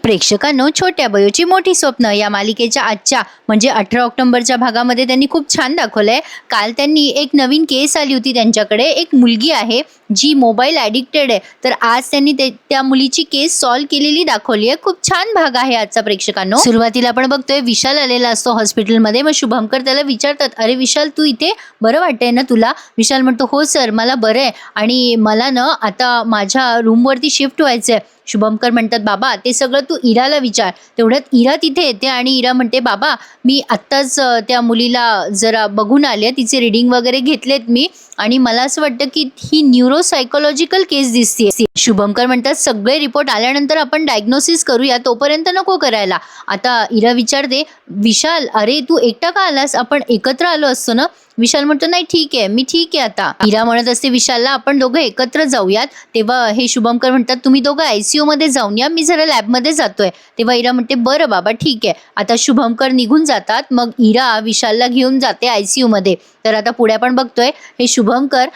प्रेक्षकांनो, छोट्या बयोची मोठी स्वप्न या मालिकेच्या आजच्या म्हणजे 18 ऑक्टोबरच्या भागामध्ये त्यांनी खूप छान दाखवलंय. काल त्यांनी एक नवीन केस आली होती त्यांच्याकडे. एक मुलगी आहे जी मोबाईल ॲडिक्टेड आहे. तर आज त्यांनी त्या मुलीची केस सॉल्व्ह केलेली दाखवली आहे. खूप छान भाग आहे आजचा प्रेक्षकांनो. सुरुवातीला आपण बघतोय विशाल आलेला असतो हॉस्पिटलमध्ये. मग शुभंकर त्याला विचारतात, अरे विशाल, तू इथे बरं वाटतंय ना तुला? विशाल म्हणतो, हो सर, मला बरं आहे आणि मला ना आता माझ्या रूमवरती शिफ्ट व्हायचंय. शुभंकर म्हणतात, बाबा ते सगळं तू इराला विचार. तेवढ्यात इरा तिथे येते आणि इरा म्हणते, बाबा मी आत्ताच त्या मुलीला जरा बघून आले, तिचे रिडिंग वगैरे घेतलेत मी आणि मला असं वाटतं की ही न्यूरोसायकोलॉजिकल केस दिसते. शुभंकर म्हणतात, सगळे रिपोर्ट आल्यानंतर आपण डायग्नोसिस करूया, तोपर्यंत नको करायला. आता इरा विचारते, विशाल अरे तू एकटा का आलास? आपण एकत्र आलो असतो ना? विशाल म्हणतो, नाही ठीक आहे, मी ठीक आहे आता. इरा म्हणत असते विशालला, आपण दोघं एकत्र जाऊयात. तेव्हा हे शुभंकर म्हणतात, तुम्ही दोघं ICU मध्ये जाऊन या, मी जरा लॅबमध्ये जातोय. तेव्हा इरा म्हणते, बरं बाबा ठीक आहे. आता शुभंकर निघून जातात. मग इरा विशालला घेऊन जाते ICU मध्ये. तर आता पुढे आपण बघतोय हे शुभंकर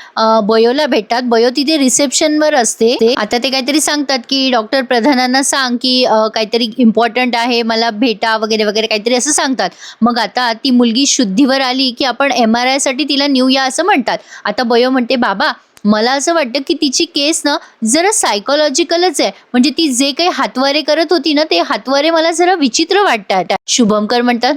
बयोला भेटतात. बयो तिथे रिसेप्शनवर असते. आता ते काहीतरी सांगतात की डॉक्टर प्रधानांना सांग की काहीतरी इम्पॉर्टंट आहे, मला भेटा वगैरे वगैरे काहीतरी असं सांगतात. मग आता ती मुलगी शुद्धीवर आली की आपण MRI साठी तिला नेऊया असं म्हणतात. आता बयो म्हणते, बाबा मला असं वाटतं की तिची केस ना जरा सायकोलॉजिकलच आहे. म्हणजे ती जे काही हातवारे करत होती ना, ते हातवारे मला जरा विचित्र वाटतात. शुभंकर म्हणतात,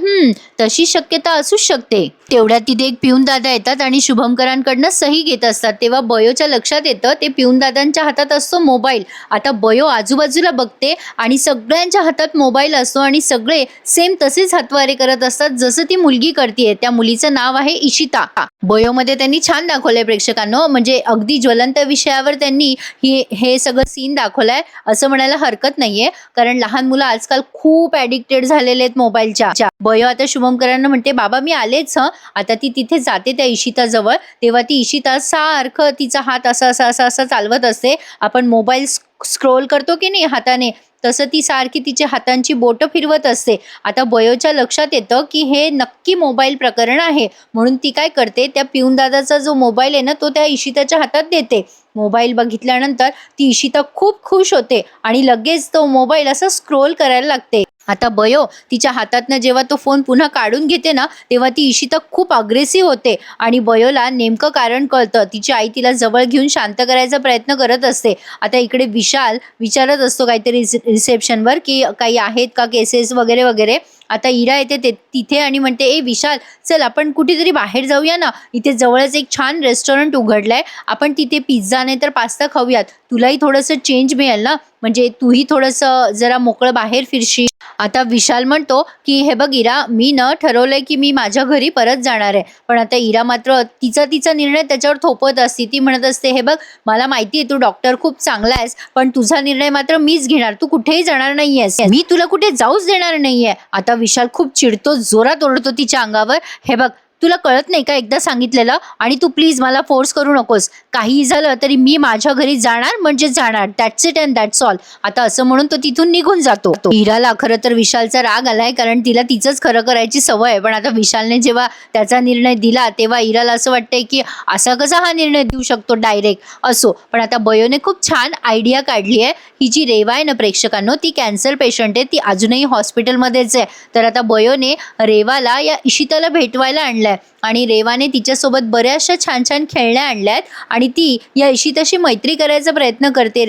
तशी शक्यता असू शकते. तेवढ्यात तिथे एक पिऊन दादा येतात आणि शुभंकरांकडनं सही घेत असतात. तेव्हा बयोच्या लक्षात येतं ते पिऊन दादांच्या हातात असतो मोबाईल. आता बयो आजूबाजूला बघते आणि सगळ्यांच्या हातात मोबाईल असतो आणि सगळे सेम तसेच हातवारे करत असतात जसं ती मुलगी करते. त्या मुलीचं नाव आहे इशिता. बयोमध्ये त्यांनी छान दाखवलंय प्रेक्षकांनो. म्हणजे अगदी ज्वलंत विषयावर त्यांनी हे सगळं सीन दाखवलंय असं म्हणायला हरकत नाहीये. कारण लहान मुलं आजकाल खूप ॲडिक्टेड झालेले आहेत मोबाईलच्या. बयो आता शुभंकरांना म्हणते, बाबा मी आलेच. आता ती तिथे जाते त्या इशिता जवळ. तेव्हा ती इशिता सारखं तिचा हात असा असा असा असा चालवत असते. आपण मोबाईल स्क्रोल करतो की नाही हाताने, तसं ती सारखी तिच्या हातांची बोटं फिरवत असते. आता बयोच्या लक्षात येतं की हे नक्की मोबाईल प्रकरण आहे. म्हणून ती काय करते, त्या पिऊन दादाचा जो मोबाईल आहे ना, तो त्या इशिताच्या हातात देते. मोबाईल बघितल्यानंतर ती इशिता खूप खुश होते आणि लगेच तो मोबाईल असा स्क्रोल करायला लागते. आता बयो तिच्या हातातनं जेव्हा तो फोन पुन्हा काढून घेते ना, तेव्हा ती इशिता खूप अग्रेसिव्ह होते आणि बयोला नेमकं कारण कळतं. तिची आई तिला जवळ घेऊन शांत करायचा प्रयत्न करत असते. आता इकडे विशाल विचारत असतो काहीतरी रिसेप्शनवर की काही आहेत का केसेस वगैरे वगैरे. आता इरा येते तिथे आणि म्हणते, ए विशाल, चल आपण कुठेतरी बाहेर जाऊया ना, इथे जवळच एक छान रेस्टॉरंट उघडलंय, आपण तिथे पिझ्झा नाही तर पास्ता खाऊयात. तुलाही थोडंसं चेंज मिळेल ना, म्हणजे तूही थोडंसं जरा मोकळं बाहेर फिरशील. आता विशाल म्हणतो की हे बघ इरा, मी न ठरवलंय की मी माझ्या घरी परत जाणार आहे. पण आता इरा मात्र तिचा निर्णय त्याच्यावर थोपत असते. ती म्हणत असते, हे बघ मला माहिती आहे तू डॉक्टर खूप चांगला आहेस, पण तुझा निर्णय मात्र मीच घेणार. तू कुठेही जाणार नाहीयेस, मी तुला कुठे जाऊच देणार नाहीये. आता विशाल खूप चिडतो, जोरात ओरडतो तिच्या अंगावर, हे बघ तुला कळत नाही का एकदा सांगितलेलं? आणि तू प्लीज मला फोर्स करू नकोस. काही झालं तरी मी माझ्या घरी जाणार म्हणजे जाणार, that's it and that's all. आता असं म्हणून तो तिथून निघून जातो. इराला खरं तर विशालचा राग आलाय, कारण तिला तिचंच खरं करायची सवय आहे. पण आता विशालने जेव्हा त्याचा निर्णय दिला तेव्हा इराला असं वाटतंय की असा कसा हा निर्णय देऊ शकतो डायरेक्ट. असो, पण आता बयोने खूप छान आयडिया काढली आहे. ही जी रेवा आहे ना प्रेक्षकांनो, ती कॅन्सर पेशंट आहे. ती अजूनही हॉस्पिटलमध्येच आहे. तर आता बयोने रेवाला या इशिताला भेटवायला आणलंय आणि रेवाने तिच्यासोबत बऱ्याचशा छान छान खेळण्या आणल्यात आणि ती या इशिताशी मैत्री करायचा प्रयत्न करते.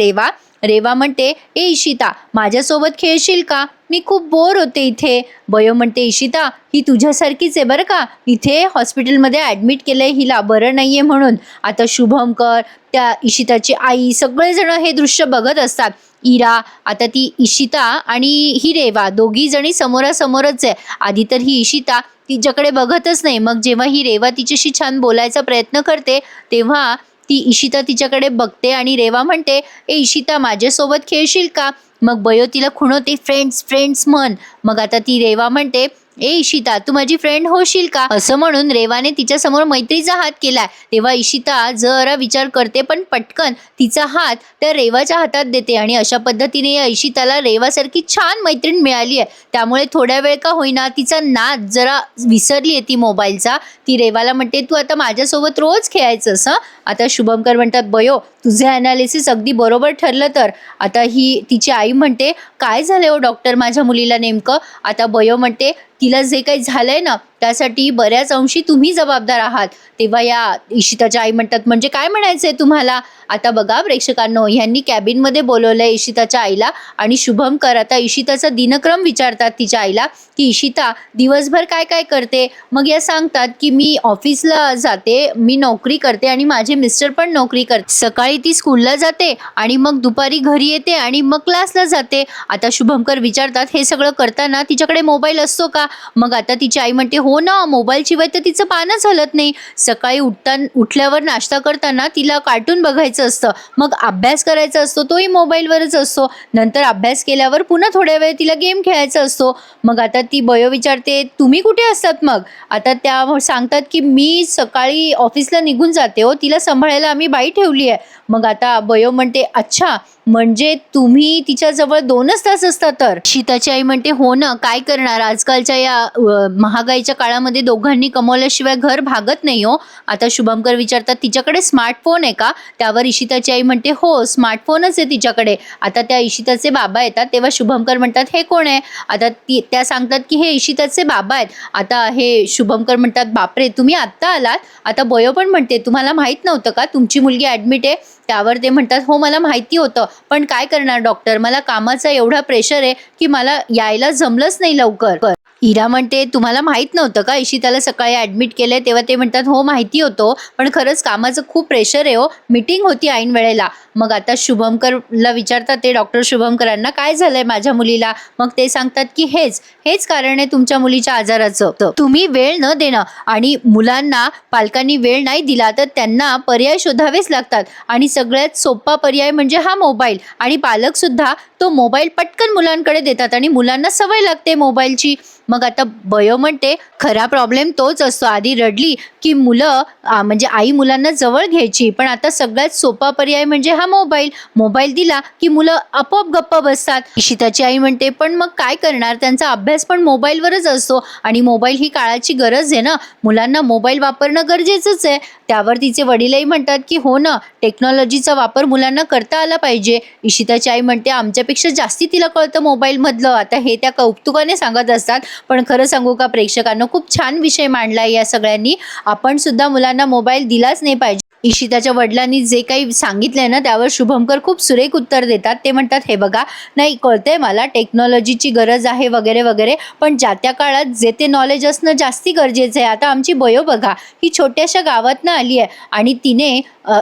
रेवा म्हणते, ए इशिता, माझ्यासोबत खेळशील का? मी खूप बोर होते इथे. बयो म्हणते, इशिता ही तुझ्यासारखीच आहे बरं का, इथे हॉस्पिटलमध्ये ॲडमिट केलंय हिला, बरं नाहीये म्हणून. आता शुभंकर, त्या इशिताची आई, सगळेजण हे दृश्य बघत असतात. इरा, आता ती इशिता आणि ही रेवा दोघी जणी समोरासमोरच आहे. आधी तर ही इशिता तिच्याकडे बघतच नाही. मग जेव्हा ही रेवा तिच्याशी छान बोलायचा प्रयत्न करते तेव्हा ती इशिता तिच्याकडे बघते आणि रेवा म्हणते, ए इशिता, माझ्यासोबत खेळशील का? मग बयो तिला खुणवते, फ्रेंड्स फ्रेंड्स म्हण. मग आता ती रेवा म्हणते, ए इशिता, तू माझी फ्रेंड होशील का, असं म्हणून रेवाने तिच्या समोर मैत्रीचा हात केलाय. तेव्हा इशिता जरा विचार करते, पण पटकन तिचा हात त्या रेवाच्या हातात देते आणि अशा पद्धतीने या इशिताला रेवासारखी छान मैत्रीण मिळाली आहे. त्यामुळे थोड्या वेळ का होईना तिचा नाद जरा विसरली आहे ती मोबाईलचा. ती रेवाला म्हणते, तू आता माझ्यासोबत रोज खेळायचंस हं. आता शुभमकर म्हणतात, बयो तुझे अनालिसिस अगदी बरोबर ठरलं तर. आता ही तिची आई म्हणते, काय झालंय हो डॉक्टर माझ्या मुलीला नेमकं. आता बयो म्हणते, तिला जे काही झालंय ना त्यासाठी बऱ्याच अंशी तुम्ही जबाबदार आहात. तेव्हा या इशिताच्या आई म्हणतात, म्हणजे काय म्हणायचंय तुम्हाला. आता बघा प्रेक्षकांनो, ह्यांनी कॅबिनमध्ये बोलवलंय इशिताच्या आईला आणि शुभमकर आता इशिताचा दिनक्रम विचारतात तिच्या आईला की इशिता दिवसभर काय काय करते. मग या सांगतात की मी ऑफिसला जाते, मी नोकरी करते आणि माझे मिस्टर पण नोकरी करते. सकाळी ती स्कूलला जाते आणि मग दुपारी घरी येते आणि मग क्लासला जाते. आता शुभमकर विचारतात, हे सगळं करताना तिच्याकडे मोबाईल असतो का. मग आता तिची आई म्हणते, हो ना, मोबाईल शिवाय तर तिचं पानच हलत नाही. सकाळी उठल्यावर नाश्ता करताना तिला कार्टून बघायचं असतं, मग अभ्यास करायचा असतो तोही मोबाईलवरच असतो. नंतर अभ्यास केल्यावर पुन्हा थोड्या वेळ तिला गेम खेळायचा असतो. मग आता ती बयो विचारते, तुम्ही कुठे असतात मग. आता त्या सांगतात की मी सकाळी ऑफिसला निघून जाते हो, तिला सांभाळायला आम्ही बाई ठेवली आहे. मग आता बयो म्हणते, अच्छा म्हणजे तुम्ही तिच्याजवळ 2च तास असता तर. शीताची आई म्हणते, हो ना, काय करणार, आजकालच्या या महागाईच्या काळामध्ये दोघांनी कमवल्याशिवाय घर भागत नाही हो. आता शुभमकर विचारतात, तिच्याकडे स्मार्टफोन आहे का. त्यावर इशिताची आई म्हणते, हो स्मार्टफोनच आहे तिच्याकडे. आता त्या इशिताचे बाबा येतात तेव्हा शुभमकर म्हणतात, हे कोण आहे. आता त्या सांगतात की हे इशिताचे बाबा आहेत. आता हे शुभमकर म्हणतात, बापरे तुम्ही आत्ता आलात. आता बयो पण म्हणते, तुम्हाला माहीत नव्हतं का तुमची मुलगी ॲडमिट आहे. त्यावर ते म्हणतात, हो मला माहिती होतं, पण काय करणार डॉक्टर, मला कामाचा एवढा प्रेशर आहे की मला यायला जमलंच नाही लवकर. इरा म्हणते, तुम्हाला माहीत नव्हतं का इशिताला सकाळी ॲडमिट केलंय. तेव्हा ते म्हणतात, हो माहिती होतं, पण खरंच कामाचं खूप प्रेशर आहे हो, मीटिंग होती ऐन वेळेला. मग आता शुभमकरला विचारतात ते डॉक्टर शुभमकरांना, काय झालंय माझ्या मुलीला. मग ते सांगतात की हेच कारण आहे तुमच्या मुलीच्या आजाराचं. तुम्ही वेळ न देणं आणि मुलांना पालकांनी वेळ नाही दिला तर त्यांना पर्याय शोधावेच लागतात आणि सगळ्यात सोपा पर्याय म्हणजे हा मोबाईल. आणि पालक सुद्धा तो मोबाईल पटकन मुलांकडे देतात आणि मुलांना सवय लागते मोबाईलची. मग आता बयो म्हणते, खरा प्रॉब्लेम तोच असतो, आधी रडली की मुलं म्हणजे आई मुलांना जवळ घ्यायची, पण आता सगळ्यात सोपा पर्याय म्हणजे हा मोबाईल दिला की मुलं आपोआप गप्प बसतात. इशिताची आई म्हणते, पण मग काय करणार, त्यांचा अभ्यास पण मोबाईलवरच असतो आणि मोबाईल ही काळाची गरज आहे ना, मुलांना मोबाईल वापरणं गरजेचंच आहे. त्यावर तिचे वडीलही म्हणतात की हो ना, टेक्नॉलॉजीचा वापर मुलांना करता आला पाहिजे. इशिताची आई म्हणते, आमच्यापेक्षा जास्ती तिला कळतं मोबाईलमधलं. आता हे त्या कौतुकाने सांगत असतात, पण खरं सांगू का प्रेक्षकांना, खूप छान विषय मांडलाय या सगळ्यांनी. आपण सुद्धा मुलांना मोबाईल दिलाच नाही पाहिजे. इशिताच्या वडिलांनी जे काही सांगितलंय ना त्यावर शुभमकर खूप सुरेख उत्तर देतात. ते म्हणतात, हे बघा, नाही कळतंय मला टेक्नॉलॉजीची गरज आहे वगैरे वगैरे, पण ज्या त्या काळात जे ते नॉलेज असणं जास्ती गरजेचं आहे. आता आमची बयो बघा, ही छोट्याशा गावातनं आली आहे आणि तिने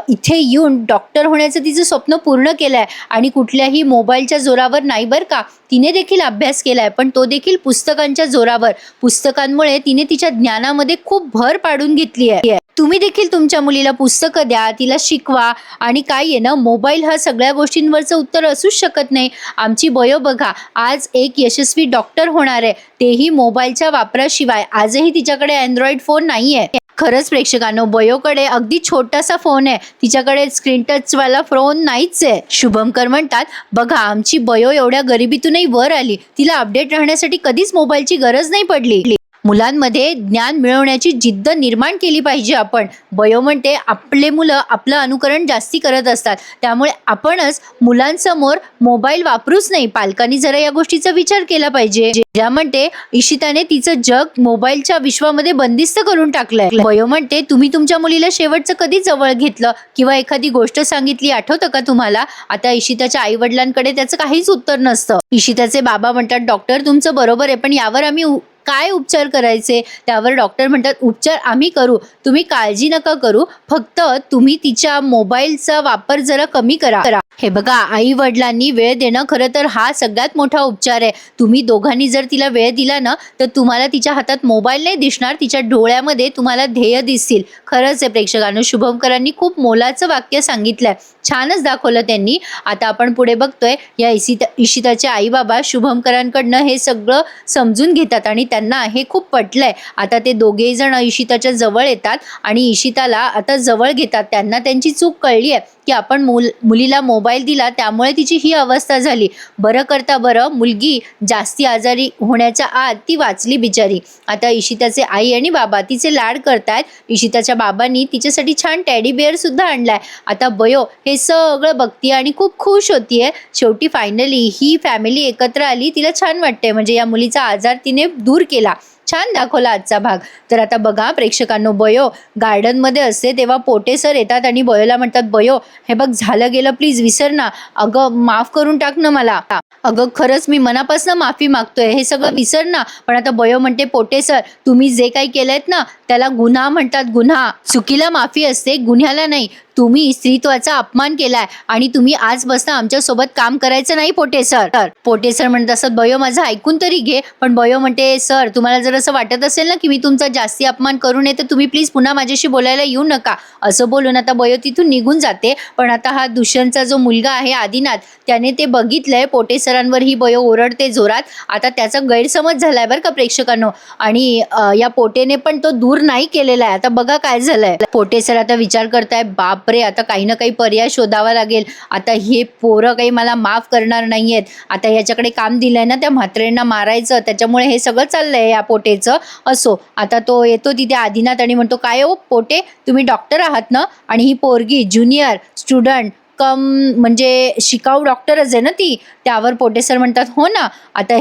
इथे येऊन डॉक्टर होण्याचं तिचं स्वप्न पूर्ण केलं आहे आणि कुठल्याही मोबाईलच्या जोरावर नाही बरं का. तिने देखील अभ्यास केला आहे, पण तो देखील पुस्तकांच्या जोरावर. पुस्तकांमुळे तिने तिच्या ज्ञानामध्ये खूप भर पाडून घेतली आहे. तुम्ही देखील तुमच्या मुलीला पुस्तकं द्या, तिला शिकवा. आणि काय आहे ना, मोबाईल हा सगळ्या गोष्टींवरचं उत्तर असूच शकत नाही. आमची बयो बघा, आज एक यशस्वी डॉक्टर होणार आहे, तेही मोबाईलच्या वापराशिवाय. आजही तिच्याकडे अँड्रॉइड फोन नाही आहे. खरंच प्रेक्षकांनो, बयोकडे अगदी छोटासा फोन आहे, तिच्याकडे स्क्रीन टचवाला फोन नाहीच आहे. शुभमकर म्हणतात, बघा आमची बयो एवढ्या गरिबीतूनही वर आली, तिला अपडेट राहण्यासाठी कधीच मोबाईलची गरज नाही पडली. मुलांमध्ये ज्ञान मिळवण्याची जिद्द निर्माण केली पाहिजे आपण. बयो म्हणते, आपले मुलं आपलं अनुकरण जास्ती करत असतात, त्यामुळे आपणच मुलांसमोर मोबाईल वापरूच नाही. पालकांनी जरा या गोष्टीचा विचार केला पाहिजे. ज्या म्हणते, इशिताने तिचं जग मोबाईलच्या विश्वामध्ये बंदिस्त करून टाकलंय. बयो म्हणते, तुम्ही तुमच्या मुलीला शेवटचं कधी जवळ घेतलं किंवा एखादी गोष्ट सांगितली आठवतं का तुम्हाला. आता इशिताच्या आई वडिलांकडे त्याचं काहीच उत्तर नसतं. इशिताचे बाबा म्हणतात, डॉक्टर तुमचं बरोबर आहे, पण यावर आम्ही काय उपचार करायचे. त्यावर डॉक्टर म्हणतात, उपचार आम्ही करू, तुम्ही काळजी नका करू, फक्त तुम्ही तिच्या मोबाईलचा वापर जरा कमी करा. हे बघा, आई वडिलांनी वेळ देणं खरं तर हा सगळ्यात मोठा उपचार आहे. तुम्ही दोघांनी जर तिला वेळ दिला ना तर तुम्हाला तिच्या हातात मोबाईल नाही दिसणार, तिच्या डोळ्यामध्ये तुम्हाला ध्येय दिसतील. खरंच आहे प्रेक्षकांनो, शुभमकरांनी खूप मोलाचं वाक्य सांगितलंय. छानच दाखवलं त्यांनी. आता आपण पुढे बघतोय या इशिताचे आई बाबा शुभमकरांकडनं हे सगळं समजून घेतात आणि त्यांना हे खूप पटलंय. आता ते दोघेही जण इशिताच्या जवळ येतात आणि इशिताला आता जवळ घेतात. त्यांना त्यांची चूक कळली आहे की आपण मुलीला मोबाईल दिला त्यामुळे तिची ही अवस्था झाली. बरं करता बरं मुलगी जास्ती आजारी होण्याच्या आत ती वाचली बिचारी. आता इशिताचे आई आणि बाबा तिचे लाड करतायत. इशिताच्या बाबांनी तिच्यासाठी छान टेडी बेअर सुद्धा आणलाय. आता बयो हे सगळं बघतीये आणि खूप खुश होतीये. शेवटी फायनली ही फॅमिली एकत्र आली. तिला छान वाटते, म्हणजे या मुलीचा आजार तिने दूर केला. छान दाखवला आजचा भाग. तर आता बघा प्रेक्षकांनो, बयो गार्डनमध्ये असते तेव्हा पोटे सर येतात आणि बयोला म्हणतात, बयो हे बघ झालं गेलं, प्लीज विसर ना. अगं माफ करून टाक ना मला. अगं खरंच मी मनापासून माफी मागतोय, हे सगळं विसर ना. पण आता बयो म्हणते, पोटे सर तुम्ही जे काही केलंयत ना त्याला गुन्हा म्हणतात, गुन्हा. चुकीला माफी असते, गुन्ह्याला नाही. तुम्ही स्त्रीत्वाचा अपमान केलाय आणि तुम्ही आजपासून आमच्या सोबत काम करायचं नाही पोटे सर. पोटे सर म्हणत असत, बयो माझं ऐकून तरी घे. पण बयो म्हणते, सर तुम्हाला जर असं वाटत असेल ना की मी तुमचा जास्ती अपमान करू नये तर तुम्ही प्लीज पुन्हा माझ्याशी बोलायला येऊ नका. असं बोलून आता बयो तिथून निघून जाते. पण आता हा दुष्यंतचा जो मुलगा आहे आदिनाथ, त्याने ते बघितलंय पोटे सरांवर ही बयो ओरडते जोरात. आता त्याचा गैरसमज झालाय बरं का प्रेक्षकांनो. आणि या पोटेने पण तो दूर नाही केलेला आहे. आता बघा काय झालंय. पोटे सर आता विचार करताय, बापरे आता काही ना काही पर्याय शोधावा लागेल. आता हे पोरं काही मला माफ करणार नाहीयेत. आता याच्याकडे काम दिलंय ना त्या म्हात्रेंना मारायचं, त्याच्यामुळे हे सगळं चाललंय या पोटेचं. असो आता तो येतो तिथे आदिनाथ आणि म्हणतो, काय हो पोटे तुम्ही डॉक्टर आहात ना? आणि ही पोरगी ज्युनियर स्टुडंट कम म्हणजे शिकाऊ डॉक्टरच आहे ना ती. त्यावर पोटे सर म्हणतात, हो ना. आता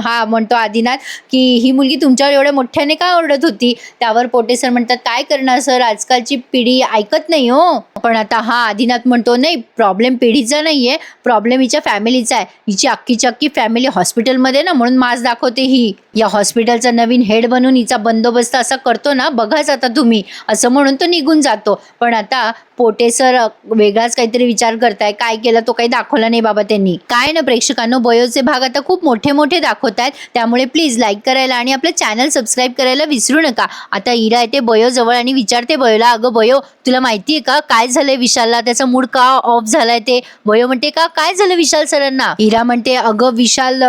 हा म्हणतो आदिनाथ की ही मुलगी तुमच्यावर एवढ्या मोठ्याने का ओरडत होती? त्यावर पोटे सर म्हणतात, काय करणार सर, आजकालची पिढी ऐकत नाही हो. पण आता हा आदिनाथ म्हणतो, नाही प्रॉब्लेम पिढीचा नाहीये, प्रॉब्लेम हिच्या फॅमिलीचा आहे. हिची अख्खीची अख्खी फॅमिली हॉस्पिटलमध्ये ना म्हणून मास दाखवते ही. या हॉस्पिटलचा नवीन हेड बनून हिचा बंदोबस्त असा करतो ना, बघाच आता तुम्ही. असं म्हणून तो निघून जातो. पण आता पोटे सर वेगळाच काहीतरी विचार करताय. काय केलं तो काही दाखवला नाही बाबा त्यांनी. काय ना प्रेक्षकांनो, बयोचे भाग आता खूप मोठे मोठे दाखवत आहेत. त्यामुळे प्लीज लाईक करायला आणि आपलं चॅनल सबस्क्राईब करायला विसरू नका. आता इरा येते बयो जवळ आणि विचारते बयोला, अगं बयो तुला माहिती आहे का काय झालंय विशालला, त्याचा मूड का ऑफ झालाय ते? बयो म्हणते, का काय झालं विशाल सरांना? इरा म्हणते, अगं विशाल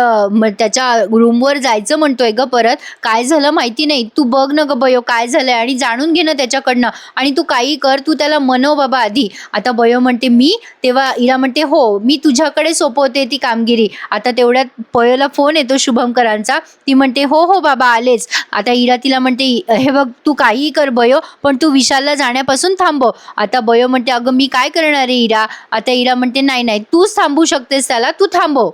त्याच्या रूमवर जायचं म्हणतोय ग परत. काय झालं माहिती नाही, तू बघ ना ग बयो काय झालंय आणि जाणून घे ना त्याच्याकडनं. आणि तू काही कर, तू त्याला मनव बाबा आधी. आता बयो म्हणते, मी? तेव्हा इरा म्हणते, हो मी तुझ्याकडे सोपवते ती कामगिरी. आता तेवढ्यात बयोला फोन येतो शुभमकरांचा. ती म्हणते, हो हो बाबा आलेच. आता इरा तिला म्हणते, हे बघ तू काहीही कर बयो, पण तू विशालला जाण्यापासून थांबव. आता बयो म्हणते, अगं मी काय करणार आहे इरा? आता इरा म्हणते, नाही नाही तूच थांबू शकतेस त्याला, तू थांबव.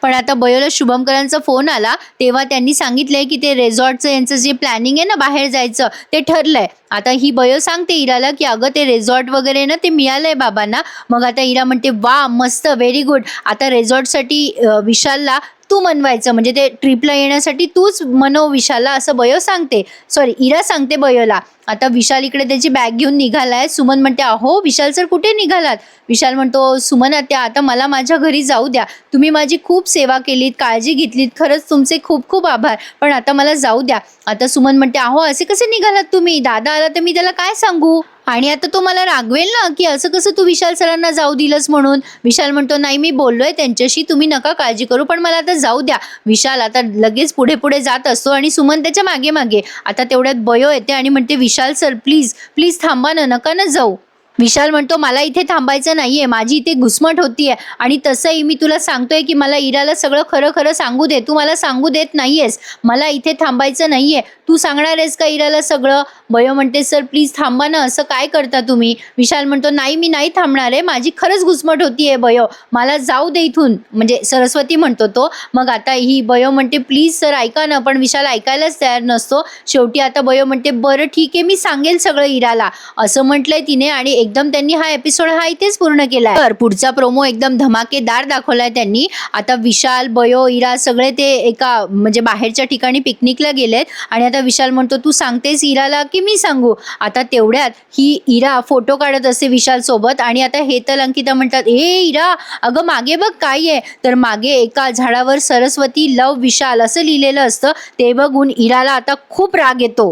पण आता बयोला शुभमकरांचा फोन आला तेव्हा त्यांनी सांगितलंय की ते रिसॉर्टचं यांचं जे प्लॅनिंग आहे ना बाहेर जायचं ते ठरलंय. आता ही बयो सांगते इराला की अगं ते रिसॉर्ट वगैरे ना ते मिळालंय बाबांना. मग आता इरा म्हणते, वा मस्त व्हेरी गुड. आता रिसॉर्टसाठी विशालला तू मनवायचं, म्हणजे ते ट्रिपला येण्यासाठी तूच मनव विशालला, असं बयो सांगते. सॉरी इरा सांगते बयोला. आता विशाल इकडे त्याची बॅग घेऊन निघालाय. सुमन म्हणते, अहो विशाल सर कुठे निघालात? विशाल म्हणतो, सुमन आत्या आता मला माझ्या घरी जाऊ द्या. तुम्ही माझी खूप सेवा केलीत, काळजी घेतलीत, खरंच तुमचे खूप खूप आभार, पण आता मला जाऊ द्या. आता सुमन म्हणते, अहो असे कसे निघालात तुम्ही? दादा आला तर मी त्याला काय सांगू? आणि आता तो मला रागवेल ना की असं कसं तू विशाल सरांना जाऊ दिलंस म्हणून. विशाल म्हणतो, नाही मी बोललोय त्यांच्याशी, तुम्ही नका काळजी करू, पण मला आता जाऊ द्या. विशाल आता लगेच पुढे पुढे जात असतो आणि सुमन त्याच्या मागे मागे. आता तेवढ्यात बयो येते आणि म्हणते, विशाल सर प्लीज प्लीज थांबा ना, नका ना जाऊ. विशाल म्हणतो, मला इथे थांबायचं नाहीये, माझी इथे घुसमट होतीये आणि तसंही मी तुला सांगतोय की मला इराला सगळं खरं खरं सांगू दे. तू मला सांगू देत नाहीयेस. मला इथे थांबायचं नाहीये. तू सांगणार आहेस का इराला सगळं? बयो म्हणते, सर प्लीज थांबा ना, असं काय करता तुम्ही? विशाल म्हणतो, नाही मी नाही थांबणार आहे, माझी खरंच घुसमट होतीये बयो, मला जाऊ दे इथून. म्हणजे सरस्वती म्हणतो तो. मग आता ही बयो म्हणते, प्लीज सर ऐका ना, पण विशाल ऐकायलाच तयार नसतो. शेवटी आता बयो म्हणते, बरं ठीक आहे मी सांगेल सगळं इराला, असं म्हटलंय तिने. आणि एकदम त्यांनी हा एपिसोड हा इथेच पूर्ण केलाय. तर पुढचा प्रोमो एकदम धमाकेदार दाखवलाय त्यांनी. आता विशाल बयो इरा सगळे ते एका म्हणजे बाहेरच्या ठिकाणी पिकनिकला गेलेत आणि आता विशाल म्हणतो, तू सांगतेस इराला की मी सांगू? आता तेवढ्यात ही इरा फोटो काढत असते विशाल सोबत आणि आता हेतल अंकिता म्हणतात, ए इरा अगं मागे बघ काय आहे. तर मागे एका झाडावर सरस्वती लव विशाल असं लिहिलेलं असतं. ते बघून इराला आता खूप राग येतो.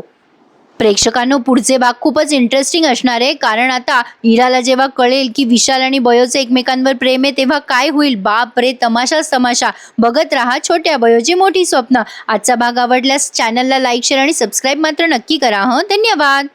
प्रेक्षकांनो, पुढचे भाग खूपच इंटरेस्टिंग असणार आहे, कारण आता इराला जेव्हा कळेल की विशाल आणि बयोचं एकमेकांवर प्रेम आहे तेव्हा काय होईल. बाप रे, तमाशाच तमाशा. बघत राहा छोट्या बयोची मोठी स्वप्न. आजचा भाग आवडल्यास चॅनलला लाईक, शेअर आणि सबस्क्राईब मात्र नक्की करा. धन्यवाद.